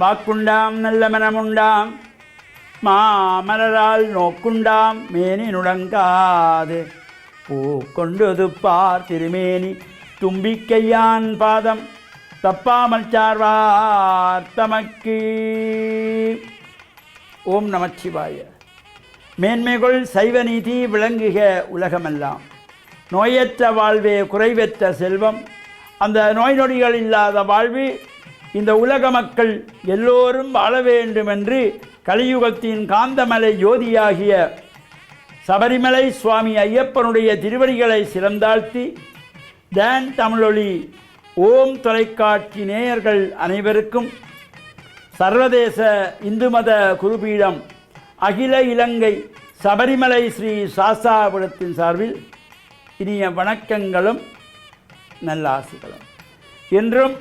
வாக்குண்டாம் நல்ல மனமுண்டாம் மாமலரால் நோக்குண்டாம் மேனி நுடங்காது பூ கொண்டுதுப்பார் திருமேனி தும்பிக்கையான் பாதம் தப்பாமல் சார்வார் தமக்கு. ஓம் நமச்சிவாய. மேன்மைகள் சைவ நீதி விளங்குக உலகமெல்லாம். நோயற்ற வாழ்வே குறைவற்ற செல்வம். அந்த நோய் நொடிகள் இல்லாத வாழ்வு இந்த உலக மக்கள் எல்லோரும் வாழ வேண்டும் என்று கலியுகத்தின் காந்தமலை ஜோதியாகிய சபரிமலை சுவாமி ஐயப்பனுடைய திருவடிகளை சிறந்தாழ்த்தி டான் தமிழொலி ஓம் தொலைக்காட்சி நேயர்கள் அனைவருக்கும் சர்வதேச இந்து மத குருபீடம் அகில இலங்கை சபரிமலை ஸ்ரீ சாஸ்தாபுரத்தின் சார்பில் இனிய வணக்கங்களும் நல்லாசிகளும். என்றும்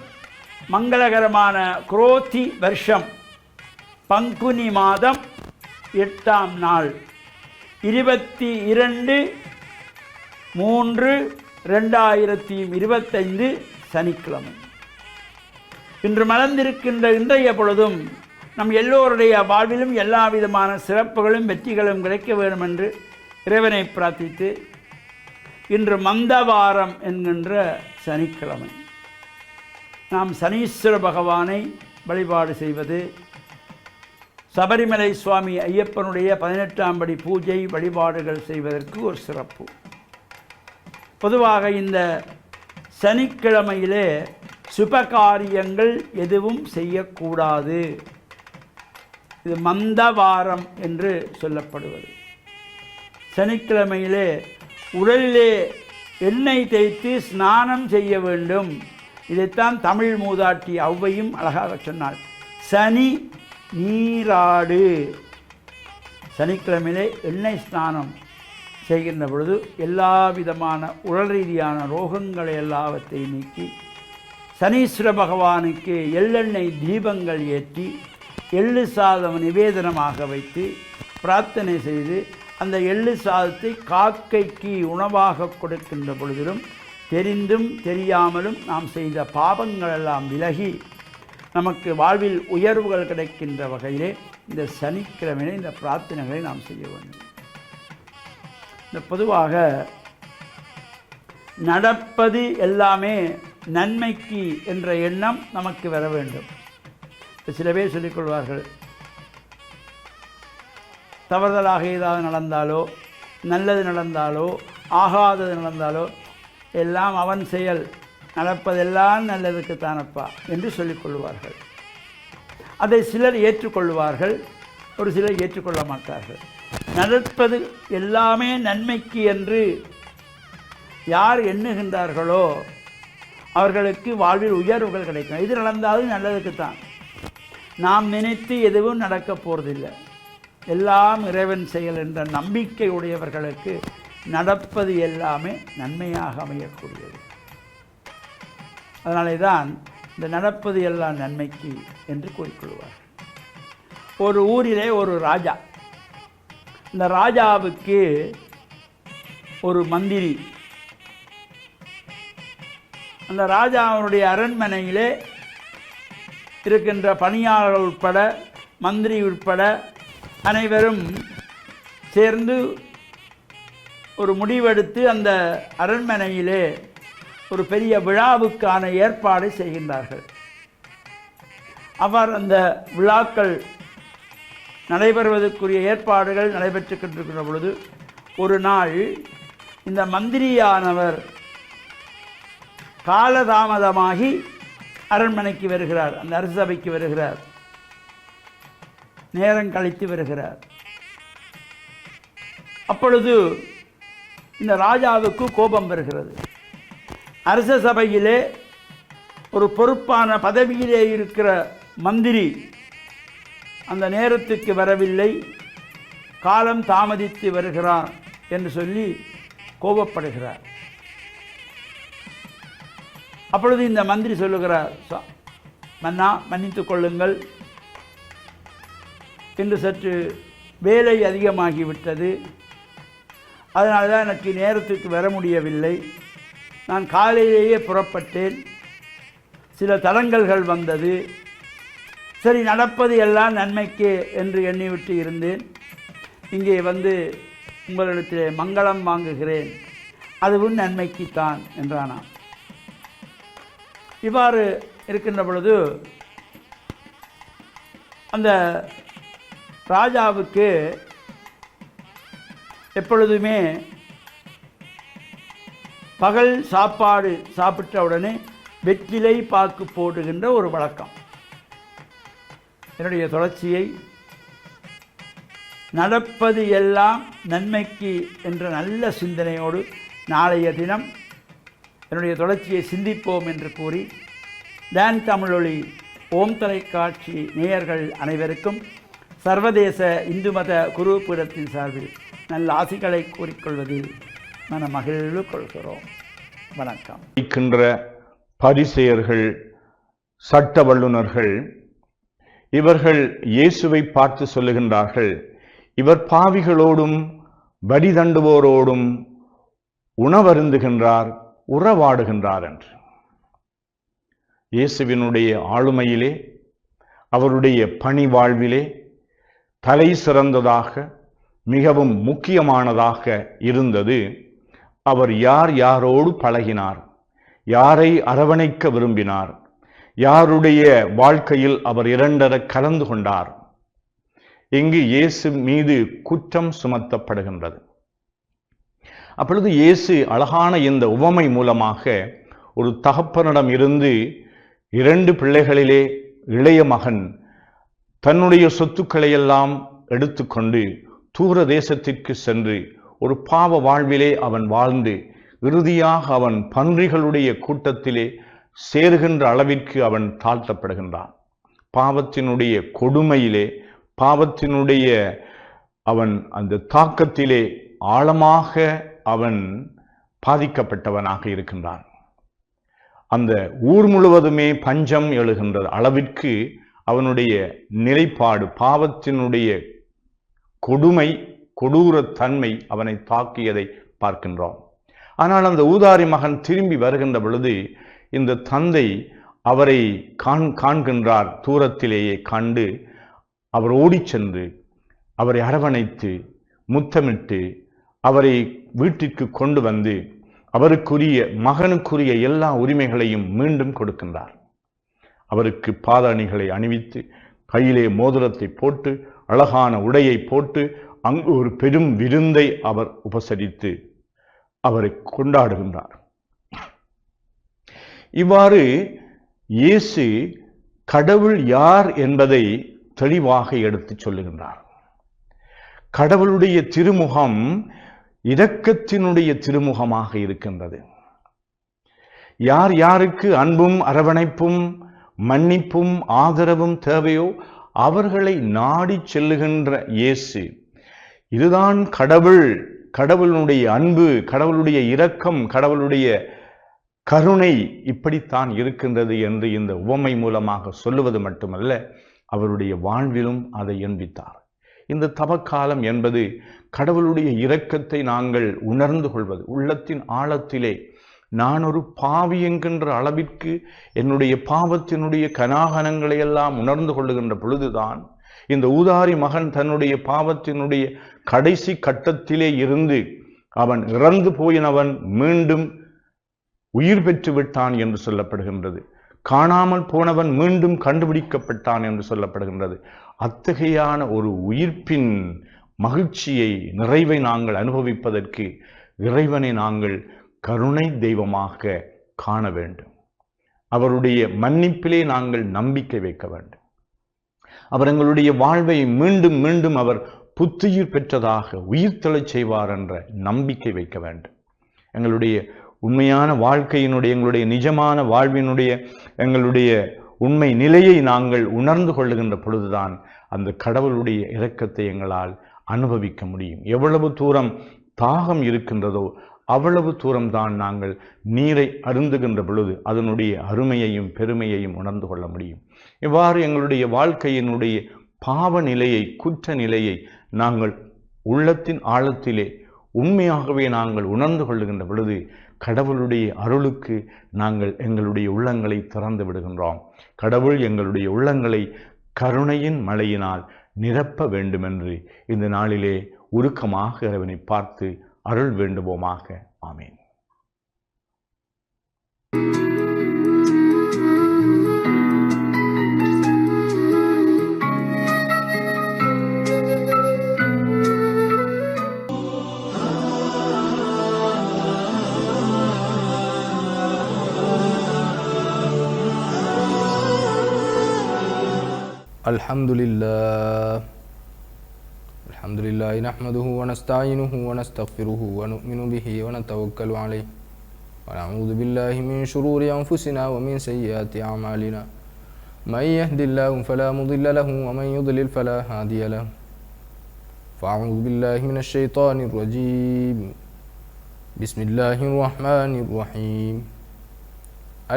மங்களகரமான குரோதி வருஷம் பங்குனி மாதம் 8ஆம் நாள் 22/3/2025 சனிக்கிழமை. இன்று மலர்ந்திருக்கின்ற இன்றைய பொழுதும் நம் எல்லோருடைய வாழ்விலும் எல்லா விதமான சிறப்புகளும் வெற்றிகளும் கிடைக்க வேண்டும் என்று இறைவனை பிரார்த்தித்து, இன்று மந்தவாரம் என்கின்ற சனிக்கிழமை நாம் சனீஸ்வர பகவானை வழிபாடு செய்வது, சபரிமலை சுவாமி ஐயப்பனுடைய 18ஆம் படி பூஜை வழிபாடுகள் செய்வதற்கு ஒரு சிறப்பு. பொதுவாக இந்த சனிக்கிழமையிலே சுபகாரியங்கள் எதுவும் செய்யக்கூடாது. இது மந்தவாரம் என்று சொல்லப்படுவது. சனிக்கிழமையிலே உடலிலே எண்ணெய் தேய்த்து ஸ்நானம் செய்ய வேண்டும். இதைத்தான் தமிழ் மூதாட்டி ஔவையும் அழகாக சொன்னாள். சனி நீராடு. சனிக்கிழமையிலே எண்ணெய் ஸ்நானம் செய்கின்ற பொழுது எல்லா விதமான உடல் ரீதியான ரோகங்களை எல்லாவற்றை நீக்கி சனீஸ்வர பகவானுக்கு எள்ளெண்ணெய் தீபங்கள் ஏற்றி எள்ளு சாதம் நிவேதனமாக வைத்து பிரார்த்தனை செய்து அந்த எள்ளு சாதத்தை காக்கைக்கு உணவாக கொடுக்கின்ற பொழுதிலும் தெரிந்தும் தெரியாமலும் நாம் செய்த பாவங்கள் எல்லாம் விலகி நமக்கு வாழ்வில் உயர்வுகள் கிடைக்கின்ற வகையிலே இந்த சனிக்கிழமையிலே இந்த பிரார்த்தனைகளை நாம் செய்ய வேண்டும். இந்த பொதுவாக நடப்பது எல்லாமே நன்மைக்கு என்ற எண்ணம் நமக்கு வர வேண்டும். சில பேர் சொல்லிக்கொள்வார்கள், தவறுதலாக ஏதாவது நடந்தாலோ நல்லது நடந்தாலோ ஆகாதது நடந்தாலோ எல்லாம் அவன் செயல், நடப்பதெல்லாம் நல்லதுக்கு தானப்பா என்று சொல்லிக்கொள்வார்கள். அதை சிலர் ஏற்றுக்கொள்வார்கள், ஒரு சிலர் ஏற்றுக்கொள்ள மாட்டார்கள். நடப்பது எல்லாமே நன்மைக்கு என்று யார் எண்ணுகின்றார்களோ அவர்களுக்கு வாழ்வில் உயர்வுகள் கிடைக்கும். இது நடந்தாலும் நல்லதுக்குத்தான். நாம் நினைத்து எதுவும் நடக்கப் போவதில்லை, எல்லாம் இறைவன் செயல் என்ற நம்பிக்கை உடையவர்களுக்கு நடப்பது எல்லாமே நன்மையாக அமையக்கூடியது. அதனாலே தான் இந்த நடப்பது எல்லாம் நன்மைக்கு என்று கூறிக்கொள்வார்கள். ஒரு ஊரிலே ஒரு ராஜா. இந்த ராஜாவுக்கு ஒரு மந்திரி. அந்த ராஜாவுடைய அரண்மனையிலே இருக்கின்ற பணியாளர்கள் உட்பட மந்திரி உட்பட அனைவரும் சேர்ந்து ஒரு முடிவெடுத்து அந்த அரண்மனையிலே ஒரு பெரிய விழாவுக்கான ஏற்பாடு செய்கின்றார்கள். அவர் அந்த விழாக்கள் நடைபெறுவதற்குரிய ஏற்பாடுகள் நடைபெற்று கொண்டிருக்கின்ற பொழுது ஒரு நாள் இந்த மந்திரியானவர் காலதாமதமாகி அரண்மனைக்கு வருகிறார், அந்த அரச சபைக்கு வருகிறார், நேரம் கழித்து வருகிறார். அப்பொழுது இந்த ராஜாவுக்கு கோபம் வருகிறது. அரச சபையிலே ஒரு பொறுப்பான பதவியிலே இருக்கிற மந்திரி அந்த நேரத்துக்கு வரவில்லை, காலம் தாமதித்து வருகிறார் என்று சொல்லி கோபப்படுகிறார். அப்பொழுது இந்த மந்திரி சொல்லுகிறார், மன்னா மன்னித்துக் கொள்ளுங்கள், இன்று சற்று வேலை அதிகமாகிவிட்டது, அதனால தான் எனக்கு நேரத்துக்கு வர முடியவில்லை. நான் காலையிலேயே புறப்பட்டேன், சில தடங்கல்கள் வந்தது, சரி, நடப்பது எல்லாம் நன்மைக்கு என்று எண்ணிவிட்டு இருந்தேன். இங்கே வந்து உங்களிடத்தில் மங்களம் வாங்குகிறேன், அதுவும் நன்மைக்குத்தான் என்றானாம். இவ்வாறு இருக்கின்ற பொழுது அந்த ராஜாவுக்கு எப்பொழுதுமே பகல் சாப்பாடு சாப்பிட்ட உடனே வெற்றிலை பாக்கு போடுகின்ற ஒரு வழக்கம். என்னுடைய தொடர்ச்சியை நடப்பது எல்லாம் நன்மைக்கு என்ற நல்ல சிந்தனையோடு நாளைய தினம் என்னுடைய தொடர்ச்சியை சிந்திப்போம் என்று கூறி, டான் தமிழொலி ஓம் தொலைக்காட்சி நேயர்கள் அனைவருக்கும் சர்வதேச இந்து மத குரு பீடத்தின் சார்பில் நல்ல ஆசிகளை கூறிக்கொள்வதில் மன மகிழ்வு கொள்கிறோம். வணக்கம். பரிசேயர்கள், சட்ட வல்லுநர்கள் இவர்கள் இயேசுவை பார்த்து சொல்லுகின்றார்கள், இவர் பாவிகளோடும் வரி தண்டுவோரோடும் உணவருந்துகின்றார், உறவாடுகின்றார் என்று. இயேசுவினுடைய ஆளுமையிலே, அவருடைய பணி வாழ்விலே தலை சிறந்ததாக, மிகவும் முக்கியமானதாக இருந்தது அவர் யார் யாரோடு பழகினார், யாரை அரவணைக்க விரும்பினார், யாருடைய வாழ்க்கையில் அவர் இரண்டர கலந்து கொண்டார். இங்கு இயேசு மீது குற்றம் சுமத்தப்படுகின்றது. அப்பொழுது இயேசு அழகான இந்த உவமை மூலமாக ஒரு தகப்பனிடம் இருந்து 2 பிள்ளைகளிலே இளைய மகன் தன்னுடைய சொத்துக்களை எல்லாம் எடுத்துக்கொண்டு தூர தேசத்திற்கு சென்று ஒரு பாவ வாழ்விலே அவன் வாழ்ந்து இறுதியாக அவன் பன்றிகளுடைய கூட்டத்திலே சேருகின்ற அளவிற்கு அவன் தாழ்த்தப்படுகின்றான். பாவத்தினுடைய கொடுமையிலே, பாவத்தினுடைய அவன் அந்த தாக்கத்திலே ஆழமாக அவன் பாதிக்கப்பட்டவனாக இருக்கின்றான். அந்த ஊர் முழுவதுமே பஞ்சம் எழுகின்ற அளவிற்கு அவனுடைய நிலைப்பாடு, பாவத்தினுடைய கொடுமை, கொடூரத்தன்மை அவனை தாக்கியதை பார்க்கின்றோம். ஆனால் அந்த ஊதாரி மகன் திரும்பி வருகின்ற பொழுது இந்த தந்தை அவரை காண்கின்றார். தூரத்திலேயே கண்டு அவர் ஓடிச் சென்று அவரை அரவணைத்து முத்தமிட்டு அவரை வீட்டிற்கு கொண்டு வந்து அவருக்குரிய மகனுக்குரிய எல்லா உரிமைகளையும் மீண்டும் கொடுக்கின்றார். அவருக்கு பாதணிகளை அணிவித்து கையிலே மோதிரத்தை போட்டு அழகான உடையை போட்டு அங்கு ஒரு பெரும் விருந்தை அவர் உபசரித்து அவரை கொண்டாடுகின்றார். இவ்வாறு இயேசு கடவுள் யார் என்பதை தெளிவாக எடுத்துச் சொல்லுகின்றார். கடவுளுடைய திருமுகம் இரக்கத்தினுடைய திருமுகமாக இருக்கின்றது. யார் யாருக்கு அன்பும் அரவணைப்பும் மன்னிப்பும் ஆதரவும் தேவையோ அவர்களை நாடி செல்லுகின்ற இயேசு. இதுதான் கடவுள், கடவுளுடைய அன்பு, கடவுளுடைய இரக்கம், கடவுளுடைய கருணை இப்படித்தான் இருக்கின்றது என்று இந்த உவமை மூலமாக சொல்லுவது மட்டுமல்ல, அவருடைய வாழ்விலும் அதை எண்பித்தார். இந்த தவக்காலம் என்பது கடவுளுடைய இரக்கத்தை நாங்கள் உணர்ந்து கொள்வது, உள்ளத்தின் ஆழத்திலே நான் ஒரு பாவி என்கின்ற அளவிற்கு என்னுடைய பாவத்தினுடைய கனாகனங்களை எல்லாம் உணர்ந்து கொள்ளுகின்ற பொழுதுதான் இந்த ஊதாரி மகன் தன்னுடைய பாவத்தினுடைய கடைசி கட்டத்திலே இருந்து அவன் இறந்து போயினவன் மீண்டும் உயிர் பெற்று விட்டான் என்று சொல்லப்படுகின்றது. காணாமல் போனவன் மீண்டும் கண்டுபிடிக்கப்பட்டான் என்று சொல்லப்படுகின்றது. அத்தகையான ஒரு உயிர்ப்பின் மகிழ்ச்சியை, நிறைவை நாங்கள் அனுபவிப்பதற்கு இறைவனை நாங்கள் கருணை தெய்வமாக காண வேண்டும். அவருடைய மன்னிப்பிலே நாங்கள் நம்பிக்கை வைக்க வேண்டும். அவர் எங்களுடைய வாழ்வை மீண்டும் மீண்டும் அவர் புத்துயிர் பெற்றதாக உயிர்த்தெழச் செய்வார் என்ற நம்பிக்கை வைக்க வேண்டும். எங்களுடைய உண்மையான வாழ்க்கையினுடைய, எங்களுடைய நிஜமான வாழ்வினுடைய, எங்களுடைய உண்மை நிலையை நாங்கள் உணர்ந்து கொள்ளுகின்ற பொழுதுதான் அந்த கடவுளுடைய இரக்கத்தை எங்களால் அனுபவிக்க முடியும். எவ்வளவு தூரம் தாகம் இருக்கின்றதோ அவ்வளவு தூரம்தான் நாங்கள் நீரை அருந்துகின்ற பொழுது அதனுடைய அருமையையும் பெருமையையும் உணர்ந்து கொள்ள முடியும். இவ்வாறு எங்களுடைய வாழ்க்கையினுடைய பாவ நிலையை, குற்ற நிலையை நாங்கள் உள்ளத்தின் ஆழத்திலே உண்மையாகவே நாங்கள் உணர்ந்து கொள்ளுகின்ற பொழுது கடவுளுடைய அருளுக்கு நாங்கள் எங்களுடைய உள்ளங்களை திறந்து விடுகின்றோம். கடவுள் எங்களுடைய உள்ளங்களை கருணையின் மழையினால் நிரப்ப வேண்டுமென்று இந்த நாளிலே உருக்கமாக இறைவனை பார்த்து அருள் வேண்டுவோமாக. ஆமீன். الحمد لله نحمده ونستعينه ونستغفره ونؤمن به ونتوكل عليه ونعوذ بالله من شرور أنفسنا ومن سيئات أعمالنا من يهد الله فلا مضل له ومن يضلل فلا هادي له فأعوذ بالله من الشيطان الرجيم بسم الله الرحمن الرحيم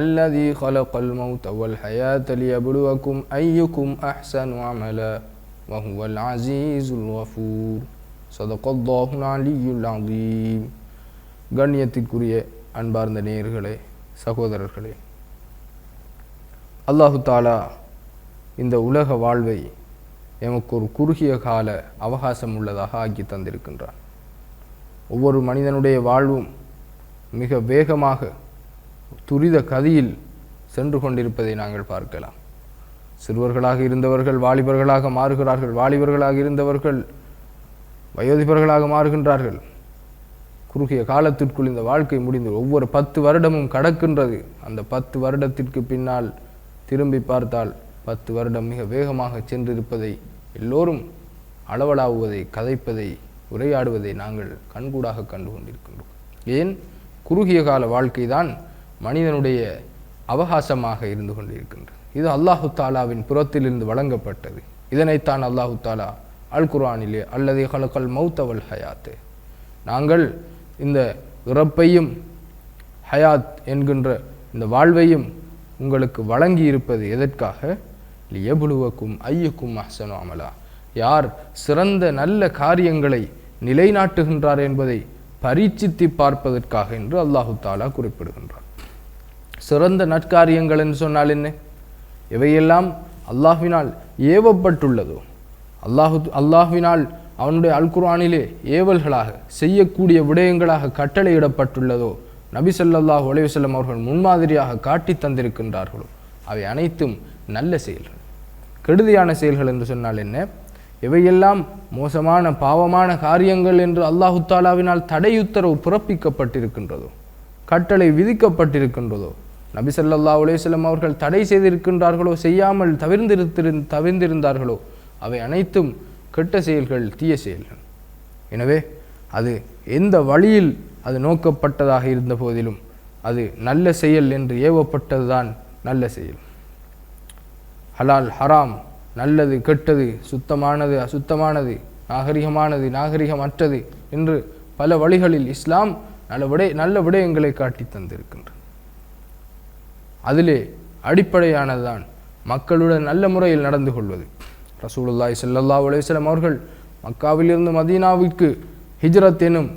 الذي خلق الموت والحياة ليبلوكم أيكم أحسن عملا وهو العزيز الغفور صدق الله العلي العظيم. கண்ணியத்திற்குரிய அன்பார்ந்த நேயர்களே, சகோதரர்களே, அல்லாஹு தாலா இந்த உலக வாழ்வை எமக்கு ஒரு குறுகிய கால அவகாசம் உள்ளதாக ஆக்கி தந்திருக்கின்றான். ஒவ்வொரு மனிதனுடைய வாழ்வும் மிக வேகமாக துரித கதியில் சென்று கொண்டிருப்பதை நாங்கள் பார்க்கலாம். சிறுவர்களாக இருந்தவர்கள் வாலிபர்களாக மாறுகிறார்கள், வாலிபர்களாக இருந்தவர்கள் வயோதிபர்களாக மாறுகின்றார்கள். குறுகிய காலத்திற்குள் இந்த வாழ்க்கை முடிந்து ஒவ்வொரு 10 வருடமும் கடக்கின்றது. அந்த 10 வருடத்திற்கு பின்னால் திரும்பி பார்த்தால் 10 வருடம் மிக வேகமாக சென்றிருப்பதை எல்லோரும் அளவலாவுவதை, கதைப்பதை, உரையாடுவதை நாங்கள் கண்கூடாக கண்டு கொண்டிருக்கின்றோம். ஏன்? குறுகிய கால வாழ்க்கை தான் மனிதனுடைய அவகாசமாக இருந்து கொண்டிருக்கின்றது. இது அல்லாஹு தாலாவின் புறத்திலிருந்து வழங்கப்பட்டது. இதனைத்தான் அல்லாஹு தாலா அல் குர்ஆனிலே அல்லதி ஹலகல் மௌத்த வல் ஹயாத், நாங்கள் இந்த இறப்பையும் ஹயாத் என்கின்ற இந்த வாழ்வையும் உங்களுக்கு வழங்கி இருப்பது எதற்காக? லியபுலுவக்கும் ஐயுக்கும் அஹ்சனு அமலா, யார் சிறந்த நல்ல காரியங்களை நிலைநாட்டுகின்றார் என்பதை பரீட்சித்து பார்ப்பதற்காக என்று அல்லாஹு தாலா குறிப்பிடுகின்றார். சிறந்த நற்காரியங்கள் என்று சொன்னால் என்ன? எவையெல்லாம் அல்லாஹ்வினால் ஏவப்பட்டுள்ளதோ, அல்லாஹ்வினால் அவனுடைய அல் குர்ஆனிலே ஏவல்களாக செய்யக்கூடிய விடயங்களாக கட்டளையிடப்பட்டுள்ளதோ, நபி ஸல்லல்லாஹு அலைஹி வஸல்லம் அவர்கள் முன்மாதிரியாக காட்டி தந்திருக்கின்றார்களோ, அவை அனைத்தும் நல்ல செயல்கள். கெடுதியான செயல்கள் என்று சொன்னால் என்ன? எவையெல்லாம் மோசமான பாவமான காரியங்கள் என்று அல்லாஹு தாலாவினால் தடையுத்தரவு பிறப்பிக்கப்பட்டிருக்கின்றதோ, கட்டளை விதிக்கப்பட்டிருக்கின்றதோ, நபி ஸல்லல்லாஹு அலைஹி வஸல்லம் அவர்கள் தடை செய்திருக்கின்றார்களோ, செய்யாமல் தவிர்ந்திருந்தார்களோ, அவை அனைத்தும் கெட்ட செயல்கள், தீய செயல்கள். எனவே அது எந்த வழியில் அது நோக்கப்பட்டதாக இருந்த போதிலும் அது நல்ல செயல் என்று ஏவப்பட்டதுதான் நல்ல செயல். ஹலால் ஹராம், நல்லது கெட்டது, சுத்தமானது அசுத்தமானது, நாகரிகமானது நாகரிகமற்றது என்று பல வழிகளில் இஸ்லாம் நல்ல விடயங்களை காட்டி தந்திருக்கின்றது. அதிலே அடிப்படையானதுதான் மக்களுடன் நல்ல முறையில் நடந்து கொள்வது. ரசூலுல்லாஹி ஸல்லல்லாஹு அலைஹி வஸல்லம் அவர்கள் மக்காவிலிருந்து மதீனாவிற்கு ஹிஜ்ரத் எனும்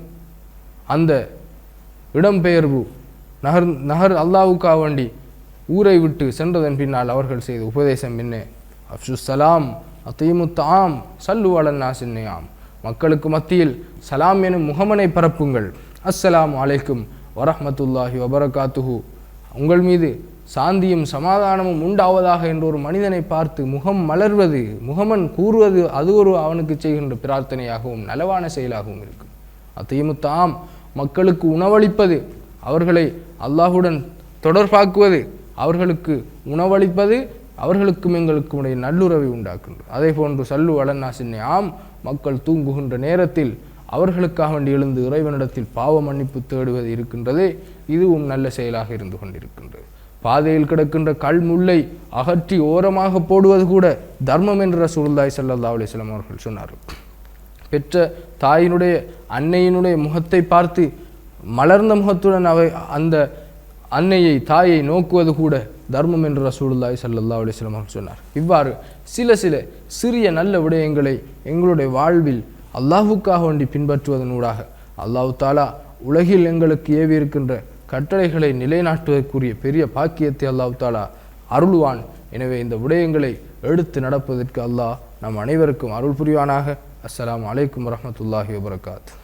அந்த இடம்பெயர்வு நகர் அல்லாஹ்வுக்காக வேண்டி ஊரை விட்டு சென்றதன் பின்னால் அவர்கள் செய்த உபதேசம் என்ன? அஃப்ஷுஸ் சலாம் அத்தீமுத் தஆம் ஸல்லு அலன் நாஸின் நியாம், மக்களுக்கு மத்தியில் சலாம் எனும் முகமனை பரப்புங்கள். அஸ்ஸலாமு அலைக்கும் வரஹ்மத்துல்லாஹி வபரகாத்துஹு, உங்கள் மீது சாந்தியும் சமாதானமும் உண்டாவதாக என்ற ஒரு மனிதனை பார்த்து முகம் மலர்வது, முகமன் கூறுவது, அது ஒரு அவனுக்கு செய்கின்ற பிரார்த்தனையாகவும் நலவான செயலாகவும் இருக்கும். அத்தீமுத்தாம், மக்களுக்கு உணவளிப்பது, அவர்களை அல்லாஹுடன் தொடர்பாக்குவது, அவர்களுக்கு உணவளிப்பது அவர்களுக்கும் எங்களுக்கும் உடைய நல்லுறவை உண்டாக்குகின்றது. அதே போன்று சல்லு அலன்னாசின் ஆம், மக்கள் தூங்குகின்ற நேரத்தில் அவர்களுக்காக வேண்டி எழுந்து இறைவனிடத்தில் பாவ மன்னிப்பு தேடுவது இருக்கின்றதே, இதுவும் நல்ல செயலாக இருந்து கொண்டிருக்கின்றது. பாதையில் கிடக்கின்ற கல் முல்லை அகற்றி ஓரமாக போடுவது கூட தர்மம் என்று ரசூலுல்லாஹி ஸல்லல்லாஹு அலைஹி வஸல்லம் அவர்கள் சொன்னார்கள். பெற்ற தாயினுடைய அன்னையினுடைய முகத்தை பார்த்து மலர்ந்த முகத்துடன் அந்த அன்னையை தாயை நோக்குவது கூட தர்மம் என்று ரசூலுல்லாஹி ஸல்லல்லாஹு அலைஹி வஸல்லம் அவர்கள் சொன்னார். இவ்வாறு சில சிறிய நல்ல விடயங்களை எங்களுடைய வாழ்வில் அல்லாஹ்வுக்காக வேண்டி பின்பற்றுவதனூடாக அல்லாஹ் தாலா உலகில் எங்களுக்கு ஏவி இருக்கின்ற கட்டளைகளை நிலைநாட்டுவதற்குரிய பெரிய பாக்கியத்தை அல்லாஹ் தாலா அருள்வான். எனவே இந்த விடயங்களை எடுத்து நடப்பதற்கு அல்லாஹ் நம் அனைவருக்கும் அருள் புரிவானாக. அஸ்ஸலாமு அலைக்கும் வரஹ்மத்துல்லாஹி வபரகாத்துஹு.